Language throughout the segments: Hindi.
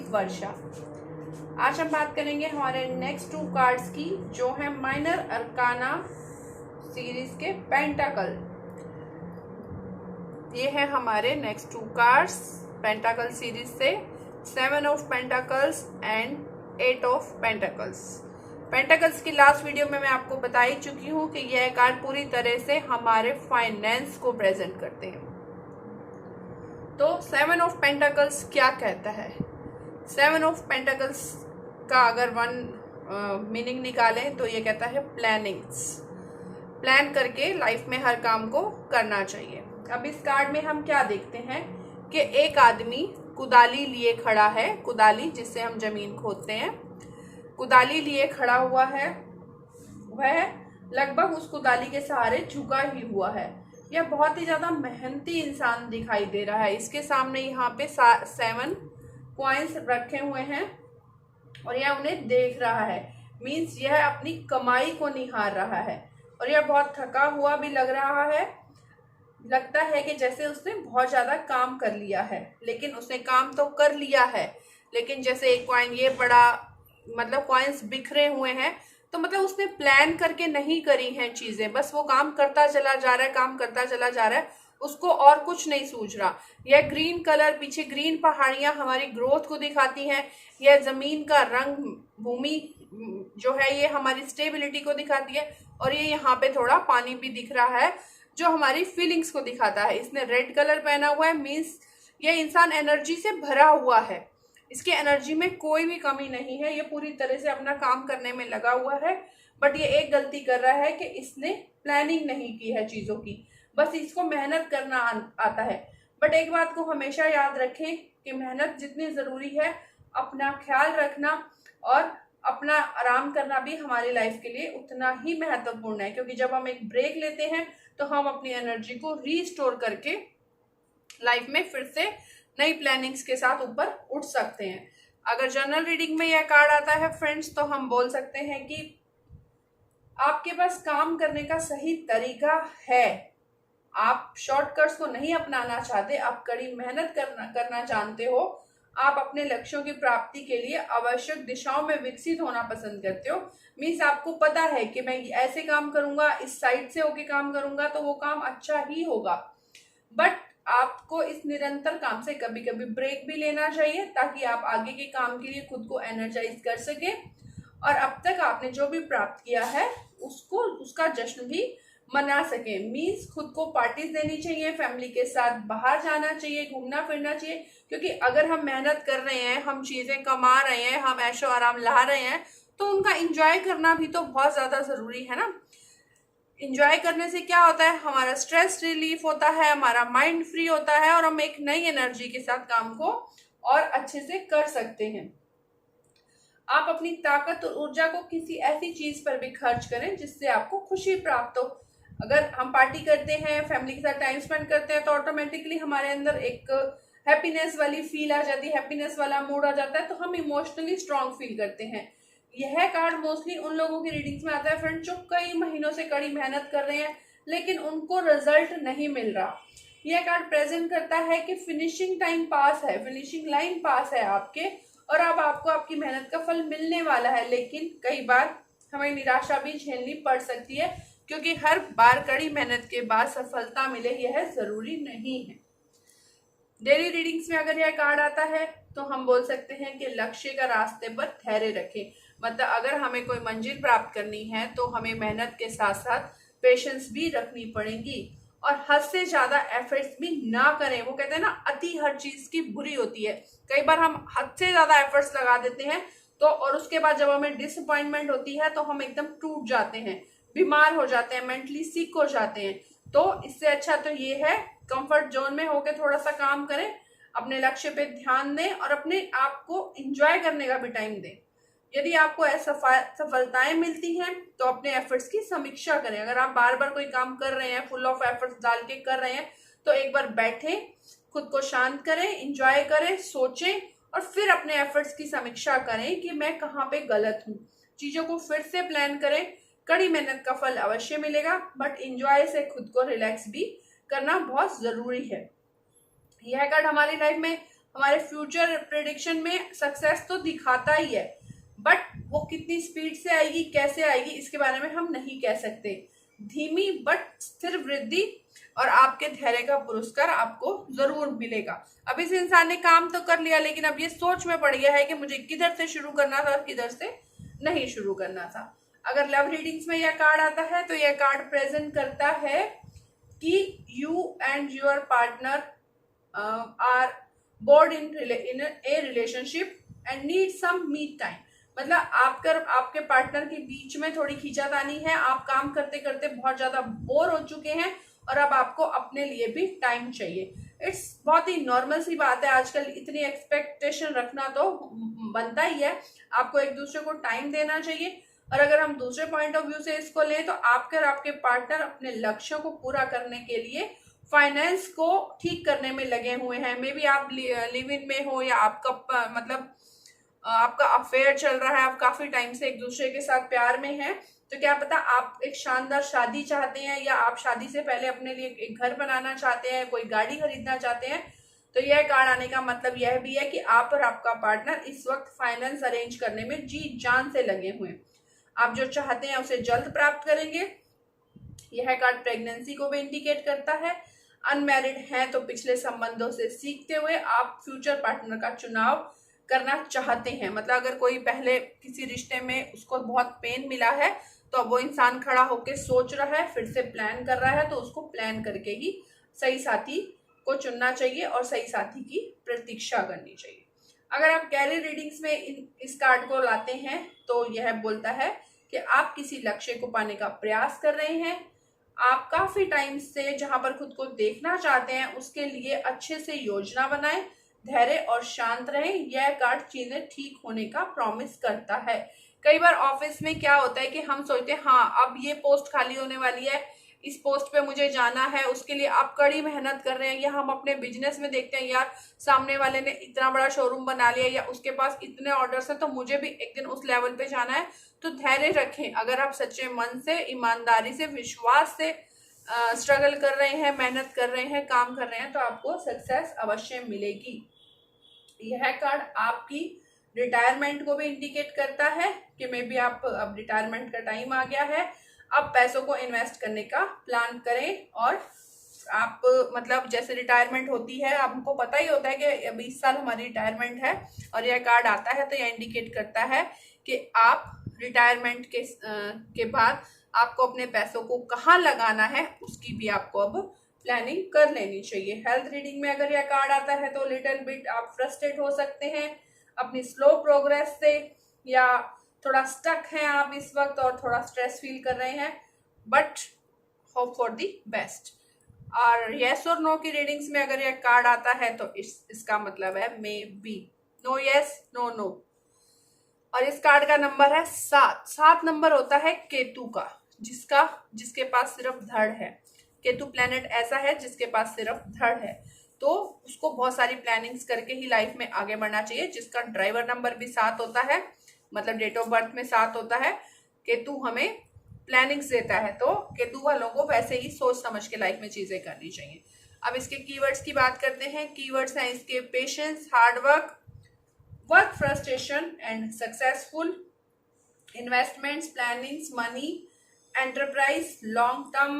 वर्षा। आज हम बात करेंगे हमारे नेक्स्ट 2 कार्ड्स की, जो है माइनर अरकाना सीरीज के पेंटाकल। ये है हमारे नेक्स्ट 2 कार्ड्स पेंटाकल सीरीज से, 7 of pentacles and 8 of pentacles. Pentacles की लास्ट वीडियो में मैं आपको बता ही चुकी हूँ कि यह कार्ड पूरी तरह से हमारे फाइनेंस को प्रेजेंट करते हैं। तो 7 ऑफ पेंटाकल्स क्या कहता है? 7 ऑफ पेंटाकल्स का अगर मीनिंग निकालें तो ये कहता है प्लानिंग्स। प्लान करके लाइफ में हर काम को करना चाहिए। अब इस कार्ड में हम क्या देखते हैं कि एक आदमी कुदाली लिए खड़ा है, कुदाली जिससे हम जमीन खोदते हैं, कुदाली लिए खड़ा हुआ है। वह लगभग उस कुदाली के सहारे झुका ही हुआ है। यह बहुत ही ज्यादा मेहनती इंसान दिखाई दे रहा है। इसके सामने यहाँ पे 7 कॉइन्स रखे हुए हैं और यह उन्हें देख रहा है। मीन्स यह अपनी कमाई को निहार रहा है और यह बहुत थका हुआ भी लग रहा है। लगता है कि जैसे उसने बहुत ज्यादा काम कर लिया है, लेकिन उसने काम तो कर लिया है, लेकिन जैसे एक कॉइन ये पड़ा, मतलब कॉइन्स बिखरे हुए हैं, तो मतलब उसने प्लान करके नहीं करी हैं चीजें, बस वो काम करता चला जा रहा है, काम करता चला जा रहा है, उसको और कुछ नहीं सूझ रहा। यह ग्रीन कलर, पीछे ग्रीन पहाड़ियां हमारी ग्रोथ को दिखाती हैं। यह जमीन का रंग, भूमि जो है ये हमारी स्टेबिलिटी को दिखाती है। और ये यहाँ पे थोड़ा पानी भी दिख रहा है जो हमारी फीलिंग्स को दिखाता है। इसने रेड कलर पहना हुआ है, मीन्स ये इंसान एनर्जी से भरा हुआ है। इसके एनर्जी में कोई भी कमी नहीं है। ये पूरी तरह से अपना काम करने में लगा हुआ है। बट ये एक गलती कर रहा है कि इसने प्लानिंग नहीं की है चीजों की, बस इसको मेहनत करना आता है। बट एक बात को हमेशा याद रखें कि मेहनत जितनी जरूरी है, अपना ख्याल रखना और अपना आराम करना भी हमारी लाइफ के लिए उतना ही महत्वपूर्ण है। क्योंकि जब हम एक ब्रेक लेते हैं तो हम अपनी एनर्जी को रीस्टोर करके लाइफ में फिर से नई प्लानिंग्स के साथ ऊपर उठ सकते हैं। अगर जनरल रीडिंग में यह कार्ड आता है फ्रेंड्स, तो हम बोल सकते हैं कि आपके पास काम करने का सही तरीका है। आप शॉर्टकट्स को नहीं अपनाना चाहते, आप कड़ी मेहनत करना जानते हो। आप अपने लक्ष्यों की प्राप्ति के लिए आवश्यक दिशाओं में विकसित होना पसंद करते हो। मीन्स आपको पता है कि मैं ऐसे काम करूंगा, इस साइड से होके काम करूंगा तो वो काम अच्छा ही होगा। बट आपको इस निरंतर काम से कभी कभी ब्रेक भी लेना चाहिए, ताकि आप आगे के काम के लिए खुद को एनर्जाइज कर सके और अब तक आपने जो भी प्राप्त किया है उसका जश्न भी मना सके। मीन्स खुद को पार्टीज देनी चाहिए, फैमिली के साथ बाहर जाना चाहिए, घूमना फिरना चाहिए। क्योंकि अगर हम मेहनत कर रहे हैं, हम चीजें कमा रहे हैं, हम ऐशो आराम ला रहे हैं, तो उनका एंजॉय करना भी तो बहुत ज्यादा जरूरी है ना। एंजॉय करने से क्या होता है, हमारा स्ट्रेस रिलीफ होता है, हमारा माइंड फ्री होता है और हम एक नई एनर्जी के साथ काम को और अच्छे से कर सकते हैं। आप अपनी ताकत और ऊर्जा को किसी ऐसी चीज पर भी खर्च करें जिससे आपको खुशी प्राप्त हो। अगर हम पार्टी करते हैं, फैमिली के साथ टाइम स्पेंड करते हैं, तो ऑटोमेटिकली हमारे अंदर एक हैप्पीनेस वाली फील आ जाती है, हैप्पीनेस वाला मूड आ जाता है, तो हम इमोशनली स्ट्रांग फील करते हैं। यह कार्ड मोस्टली उन लोगों की रीडिंग्स में आता है फ्रेंड जो कई महीनों से कड़ी मेहनत कर रहे हैं, लेकिन उनको रिजल्ट नहीं मिल रहा। यह कार्ड प्रेजेंट करता है कि फिनिशिंग टाइम पास है, फिनिशिंग लाइन पास है आपके, और अब आपको आपकी मेहनत का फल मिलने वाला है। लेकिन कई बार हमें निराशा भी झेलनी पड़ सकती है, क्योंकि हर बार कड़ी मेहनत के बाद सफलता मिले यह जरूरी नहीं है। डेली रीडिंग्स में अगर यह कार्ड आता है तो हम बोल सकते हैं कि लक्ष्य का रास्ते पर धैर्य रखें। मतलब अगर हमें कोई मंजिल प्राप्त करनी है तो हमें मेहनत के साथ साथ पेशेंस भी रखनी पड़ेगी और हद से ज्यादा एफर्ट्स भी ना करें। वो कहते हैं ना, अति हर चीज की बुरी होती है। कई बार हम हद से ज्यादा एफर्ट्स लगा देते हैं तो, और उसके बाद जब हमें डिसअपॉइंटमेंट होती है तो हम एकदम टूट जाते हैं, बीमार हो जाते हैं, मेंटली सिक हो जाते हैं। तो इससे अच्छा तो ये है, कंफर्ट जोन में होकर थोड़ा सा काम करें, अपने लक्ष्य पे ध्यान दें और अपने आप को एंजॉय करने का भी टाइम दें। यदि आपको सफलताएं मिलती हैं तो अपने एफर्ट्स की समीक्षा करें। अगर आप बार बार कोई काम कर रहे हैं, फुल ऑफ एफर्ट्स डाल के कर रहे हैं, तो एक बार बैठें, खुद को शांत करें, एंजॉय करें, सोचें और फिर अपने एफर्ट्स की समीक्षा करें कि मैं कहाँ पे गलत हूँ। चीजों को फिर से प्लान करें। कड़ी मेहनत का फल अवश्य मिलेगा, बट एंजॉय से खुद को रिलैक्स भी करना बहुत जरूरी है। यह कार्ड हमारी लाइफ में हमारे फ्यूचर प्रेडिक्शन में सक्सेस तो दिखाता ही है, बट वो कितनी स्पीड से आएगी, कैसे आएगी, इसके बारे में हम नहीं कह सकते। धीमी बट स्थिर वृद्धि और आपके धैर्य का पुरस्कार आपको जरूर मिलेगा। अब इस इंसान ने काम तो कर लिया, लेकिन अब ये सोच में पड़ गया है कि मुझे किधर से शुरू करना था और किधर से नहीं शुरू करना था। अगर लव रीडिंग्स में यह कार्ड आता है तो यह कार्ड प्रेजेंट करता है कि you and your partner are bored in a relationship and need some me time. मतलब आपके पार्टनर के बीच में थोड़ी खींचातानी है, आप काम करते करते बहुत ज्यादा बोर हो चुके हैं और अब आपको अपने लिए भी टाइम चाहिए। इट्स बहुत ही नॉर्मल सी बात है, आजकल इतनी एक्सपेक्टेशन रखना तो बनता ही है। आपको एक दूसरे को टाइम देना चाहिए। और अगर हम दूसरे पॉइंट ऑफ व्यू से इसको लें तो आपके और आपके पार्टनर अपने लक्ष्यों को पूरा करने के लिए फाइनेंस को ठीक करने में लगे हुए हैं। मे बी आप लिव इन में हो या आपका मतलब आपका अफेयर चल रहा है, आप काफी टाइम से एक दूसरे के साथ प्यार में हैं, तो क्या पता आप एक शानदार शादी चाहते हैं या आप शादी से पहले अपने लिए एक घर बनाना चाहते हैं, कोई गाड़ी खरीदना चाहते हैं। तो यह कार्ड आने का मतलब यह भी है कि आप और आपका पार्टनर इस वक्त फाइनेंस अरेंज करने में जी जान से लगे हुए हैं। आप जो चाहते हैं उसे जल्द प्राप्त करेंगे। यह कार्ड प्रेगनेंसी को भी इंडिकेट करता है। अनमैरिड हैं तो पिछले संबंधों से सीखते हुए आप फ्यूचर पार्टनर का चुनाव करना चाहते हैं। मतलब अगर कोई पहले किसी रिश्ते में उसको बहुत पेन मिला है तो अब वो इंसान खड़ा होकर सोच रहा है, फिर से प्लान कर रहा है, तो उसको प्लान करके ही सही साथी को चुनना चाहिए और सही साथी की प्रतीक्षा करनी चाहिए। अगर आप कैरियर रीडिंग्स में इस कार्ड को लाते हैं तो यह बोलता है कि आप किसी लक्ष्य को पाने का प्रयास कर रहे हैं। आप काफी टाइम से जहां पर खुद को देखना चाहते हैं उसके लिए अच्छे से योजना बनाएं, धैर्य और शांत रहें। यह कार्ड चीजें ठीक होने का प्रॉमिस करता है। कई बार ऑफिस में क्या होता है कि हम सोचते हैं हाँ अब ये पोस्ट खाली होने वाली है, इस पोस्ट पे मुझे जाना है, उसके लिए आप कड़ी मेहनत कर रहे हैं। या हम अपने बिजनेस में देखते हैं यार सामने वाले ने इतना बड़ा शोरूम बना लिया या उसके पास इतने ऑर्डर्स हैं तो मुझे भी एक दिन उस लेवल पे जाना है। तो धैर्य रखें। अगर आप सच्चे मन से, ईमानदारी से, विश्वास से स्ट्रगल कर रहे हैं, मेहनत कर रहे हैं, काम कर रहे हैं तो आपको सक्सेस अवश्य मिलेगी। यह कार्ड आपकी रिटायरमेंट को भी इंडिकेट करता है कि मे बी आप अब रिटायरमेंट का टाइम आ गया है, अब पैसों को इन्वेस्ट करने का प्लान करें। और आप मतलब जैसे रिटायरमेंट होती है, आपको पता ही होता है कि 20 साल हमारी रिटायरमेंट है और यह कार्ड आता है तो यह इंडिकेट करता है कि आप रिटायरमेंट के बाद आपको अपने पैसों को कहाँ लगाना है उसकी भी आपको अब प्लानिंग कर लेनी चाहिए। हेल्थ रीडिंग में अगर यह कार्ड आता है तो लिटिल बिट आप फ्रस्ट्रेट हो सकते हैं अपनी स्लो प्रोग्रेस से, या थोड़ा स्टक हैं आप इस वक्त और थोड़ा स्ट्रेस फील कर रहे हैं, but hope for the best. और यस और नो की रीडिंग्स में अगर यह कार्ड आता है तो इसका मतलब है maybe, no yes no no. और इस कार्ड का नंबर है 7। 7 नंबर होता है केतु का, जिसके पास सिर्फ धड़ है। केतु प्लेनेट ऐसा है जिसके पास सिर्फ धड़ है, तो उसको बहुत सारी प्लानिंग्स करके ही लाइफ में आगे बढ़ना चाहिए। जिसका ड्राइवर नंबर भी 7 होता है, मतलब डेट ऑफ बर्थ में 7 होता है। केतु हमें प्लानिंग्स देता है, तो केतु वालों को वैसे ही सोच समझ के लाइफ में चीजें करनी चाहिए। अब इसके कीवर्ड्स की बात करते हैं। कीवर्ड्स हैं इसके patience, hard work, work frustration and successful, investments, plannings, money, enterprise, long term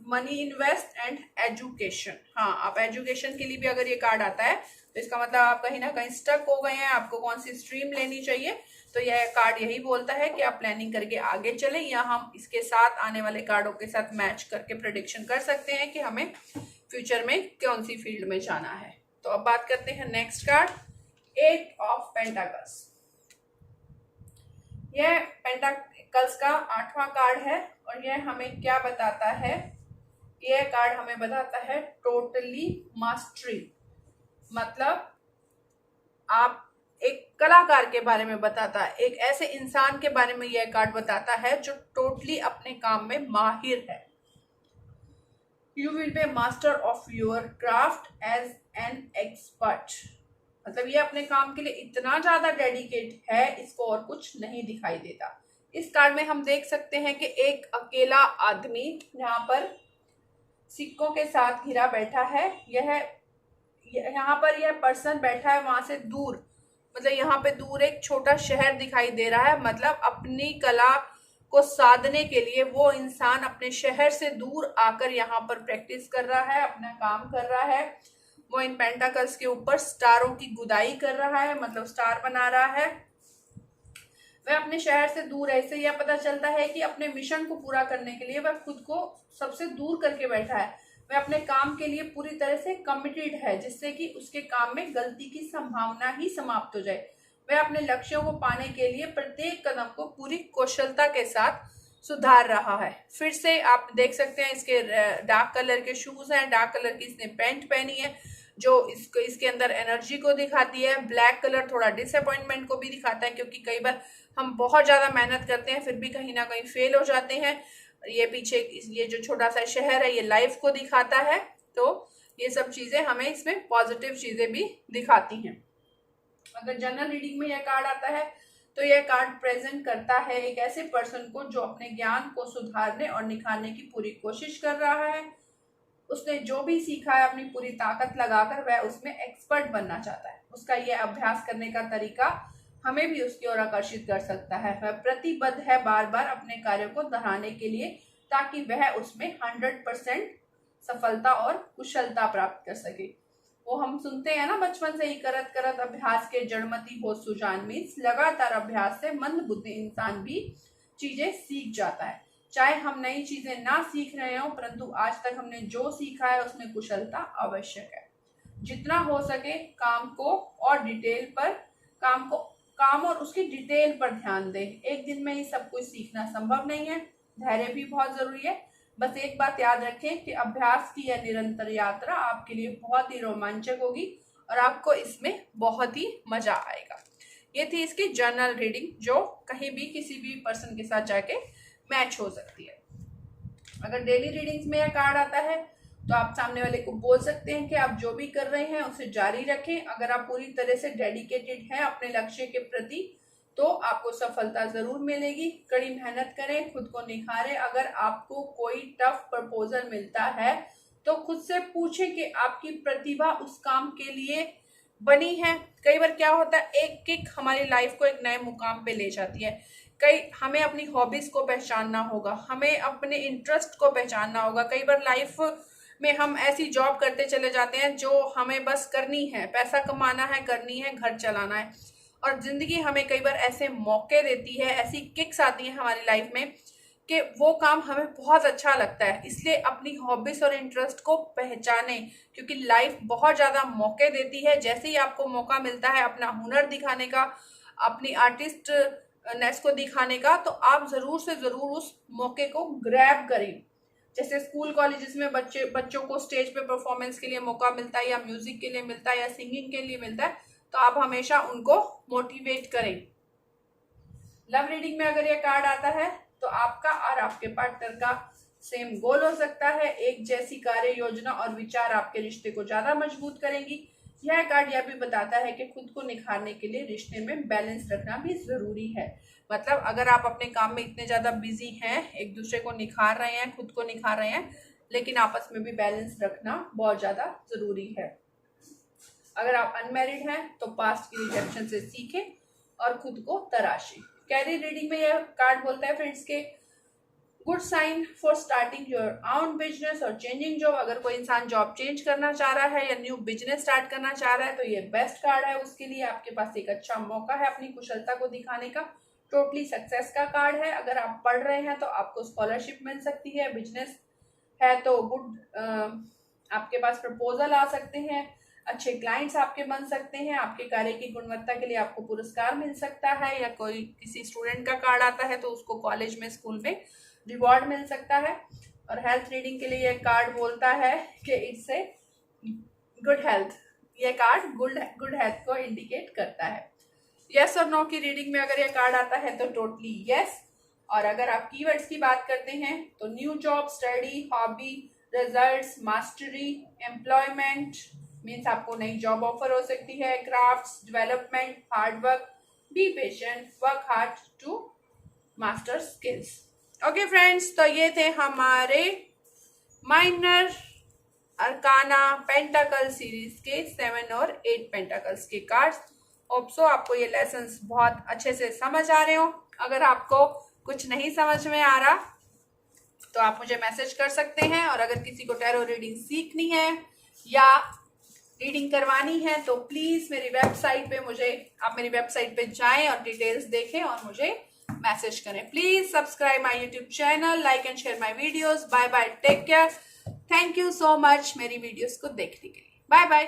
money invest and education. हाँ, आप एजुकेशन के लिए भी अगर ये कार्ड आता है तो इसका मतलब आप कहीं ना कहीं स्टक हो गए हैं, आपको कौन सी स्ट्रीम लेनी चाहिए। तो यह कार्ड यही बोलता है कि आप प्लानिंग करके आगे चलें, या हम इसके साथ आने वाले कार्डों के साथ मैच करके प्रेडिक्शन कर सकते हैं कि हमें फ्यूचर में कौन सी फील्ड में जाना है। तो अब बात करते हैं नेक्स्ट कार्ड, 8 ऑफ पेंटाकल्स। यह पेंटाकल्स का 8वां कार्ड है और यह हमें क्या बताता है? यह कार्ड हमें बताता है टोटली मास्टरी। मतलब आप एक कलाकार के बारे में बताता है, एक ऐसे इंसान के बारे में यह कार्ड बताता है जो टोटली अपने काम में माहिर है। You will be master of your craft as an expert. मतलब ये अपने काम के लिए इतना ज्यादा डेडिकेट है, इसको और कुछ नहीं दिखाई देता। इस कार्ड में हम देख सकते हैं कि एक अकेला आदमी यहाँ पर सिक्कों के साथ घिरा बैठा है। यहाँ पर यह पर्सन बैठा है वहां से दूर, मतलब यहाँ पे दूर एक छोटा शहर दिखाई दे रहा है, मतलब अपनी कला को साधने के लिए वो इंसान अपने शहर से दूर आकर यहाँ पर प्रैक्टिस कर रहा है, अपना काम कर रहा है। वो इन पेंटाकल्स के ऊपर स्टारों की गुदाई कर रहा है, मतलब स्टार बना रहा है। वह अपने शहर से दूर है, इससे यह पता चलता है कि अपने मिशन को पूरा करने के लिए वह खुद को सबसे दूर करके बैठा है। वह अपने काम के लिए पूरी तरह से कमिटेड है, जिससे कि उसके काम में गलती की संभावना ही समाप्त हो जाए। वह अपने लक्ष्यों को पाने के लिए प्रत्येक कदम को पूरी कौशलता के साथ सुधार रहा है। फिर से आप देख सकते हैं इसके डार्क कलर के शूज हैं, डार्क कलर की इसने पैंट पहनी है जो इसको इसके अंदर एनर्जी को दिखाती है। ब्लैक कलर थोड़ा डिसअपॉइंटमेंट को भी दिखाता है, क्योंकि कई बार हम बहुत ज्यादा मेहनत करते हैं फिर भी कहीं ना कहीं फेल हो जाते हैं। ये पीछे ये जो छोटा सा शहर है ये लाइफ को दिखाता है, तो ये सब चीजें हमें इसमें पॉजिटिव चीजें भी दिखाती हैं। अगर जनरल रीडिंग में यह कार्ड आता है तो यह कार्ड प्रेजेंट करता है एक ऐसे पर्सन को जो अपने ज्ञान को सुधारने और निखारने की पूरी कोशिश कर रहा है। उसने जो भी सीखा है अपनी पूरी ताकत लगाकर वह उसमें एक्सपर्ट बनना चाहता है। उसका यह अभ्यास करने का तरीका हमें भी उसकी ओर आकर्षित कर सकता है। वह प्रतिबद्ध है बार बार अपने कार्यों को दोहराने के लिए, ताकि वह उसमें 100% सफलता और कुशलता प्राप्त कर सके। वो हम सुनते हैं ना बचपन से ही, करत करत अभ्यास के जड़मति हो सुजान। मीन्स लगातार अभ्यास से मंद बुद्धि इंसान भी चीजें सीख जाता है। चाहे हम नई चीजें ना सीख रहे हो, परंतु आज तक हमने जो सीखा है उसमें कुशलता आवश्यक है। जितना हो सके काम और उसकी डिटेल पर ध्यान दें। एक दिन में ही सब कुछ सीखना संभव नहीं है, धैर्य भी बहुत जरूरी है। बस एक बात याद रखें कि अभ्यास की यह निरंतर यात्रा आपके लिए बहुत ही रोमांचक होगी और आपको इसमें बहुत ही मजा आएगा। ये थी इसकी जर्नल रीडिंग, जो कहीं भी किसी भी पर्सन के साथ जाके मैच हो सकती है। अगर डेली रीडिंग्स में यह कार्ड आता है तो आप सामने वाले को बोल सकते हैं कि आप जो भी कर रहे हैं उसे जारी रखें। अगर आप पूरी तरह से डेडिकेटेड हैं अपने लक्ष्य के प्रति तो आपको सफलता जरूर मिलेगी। कड़ी मेहनत करें, खुद को निखारें। अगर आपको कोई टफ प्रपोजल मिलता है तो खुद से पूछें कि आपकी प्रतिभा उस काम के लिए बनी है। कई बार क्या होता है, एक किक हमारी लाइफ को एक नए मुकाम पे ले जाती है। हमें अपनी हॉबीज को पहचानना होगा, हमें अपने इंटरेस्ट को पहचानना होगा। कई बार लाइफ में हम ऐसी जॉब करते चले जाते हैं जो हमें बस करनी है, पैसा कमाना है, करनी है, घर चलाना है, और जिंदगी हमें कई बार ऐसे मौके देती है, ऐसी किक्स आती है हमारी लाइफ में कि वो काम हमें बहुत अच्छा लगता है। इसलिए अपनी हॉबीज और इंटरेस्ट को पहचाने, क्योंकि लाइफ बहुत ज्यादा मौके देती है। जैसे ही आपको मौका मिलता है अपना हुनर दिखाने का, अपनी आर्टिस्ट नेस को दिखाने का, तो आप जरूर से जरूर उस मौके को ग्रैब करें। जैसे स्कूल कॉलेजेस में बच्चों को स्टेज पे परफॉर्मेंस के लिए मौका मिलता है, या म्यूजिक के लिए मिलता है, या सिंगिंग के लिए मिलता है, तो आप हमेशा उनको मोटिवेट करें। लव रीडिंग में अगर ये कार्ड आता है तो आपका और आपके पार्टनर का सेम गोल हो सकता है। एक जैसी कार्य योजना और विचार आपके रिश्ते को ज्यादा मजबूत करेंगी। यह कार्ड यह भी बताता है कि खुद को निखारने के लिए रिश्ते में बैलेंस रखना भी जरूरी है। मतलब अगर आप अपने काम में इतने ज्यादा बिजी हैं, एक दूसरे को निखार रहे हैं, खुद को निखार रहे हैं, लेकिन आपस में भी बैलेंस रखना बहुत ज्यादा जरूरी है। अगर आप अनमैरिड हैं तो पास्ट की रिजेक्शन से सीखें और खुद को तराशें। कैरियर रीडिंग में यह कार्ड बोलता है फ्रेंड्स के good sign for starting your own business और चेंजिंग जॉब। अगर कोई इंसान जॉब चेंज करना चाह रहा है या न्यू बिजनेस स्टार्ट करना चाह रहा है तो ये बेस्ट कार्ड है उसके लिए। आपके पास एक अच्छा मौका है अपनी कुशलता को दिखाने का। टोटली सक्सेस का कार्ड है। अगर आप पढ़ रहे हैं तो आपको स्कॉलरशिप मिल सकती है। बिजनेस है तो गुड आपके पास प्रपोजल आ सकते हैं, अच्छे क्लाइंट्स आपके बन सकते हैं, आपके कार्य की गुणवत्ता के लिए आपको पुरस्कार मिल सकता है, या कोई किसी स्टूडेंट का कार्ड आता है तो उसको कॉलेज में, स्कूल में रिवॉर्ड मिल सकता है। और हेल्थ रीडिंग के लिए यह कार्ड बोलता है कि इट्स ए गुड हेल्थ। यह कार्ड गुड हेल्थ को इंडिकेट करता है। यस और नो की रीडिंग में अगर यह कार्ड आता है तो टोटली यस। और अगर आप कीवर्ड्स की बात करते हैं तो new job, study, hobby, results, mastery, employment means आपको नई जॉब ऑफर हो सकती है, crafts, development, hard work, be patient, work hard to master skills. Okay friends, तो ये थे हमारे माइनर अरकाना पेंटाकल सीरीज के 7 और 8 पेंटाकल्स के कार्ड्स। होप सो आपको ये लेसन्स बहुत अच्छे से समझ आ रहे हो। अगर आपको कुछ नहीं समझ में आ रहा तो आप मुझे मैसेज कर सकते हैं, और अगर किसी को टैरो रीडिंग सीखनी है या रीडिंग करवानी है तो प्लीज मेरी वेबसाइट पे आप मेरी वेबसाइट पे जाएं और डिटेल्स देखें और मुझे मैसेज करें। Please subscribe my YouTube channel, like and share my videos. Bye bye, take care, thank you so much मेरी वीडियोस को देखने के लिए। Bye bye.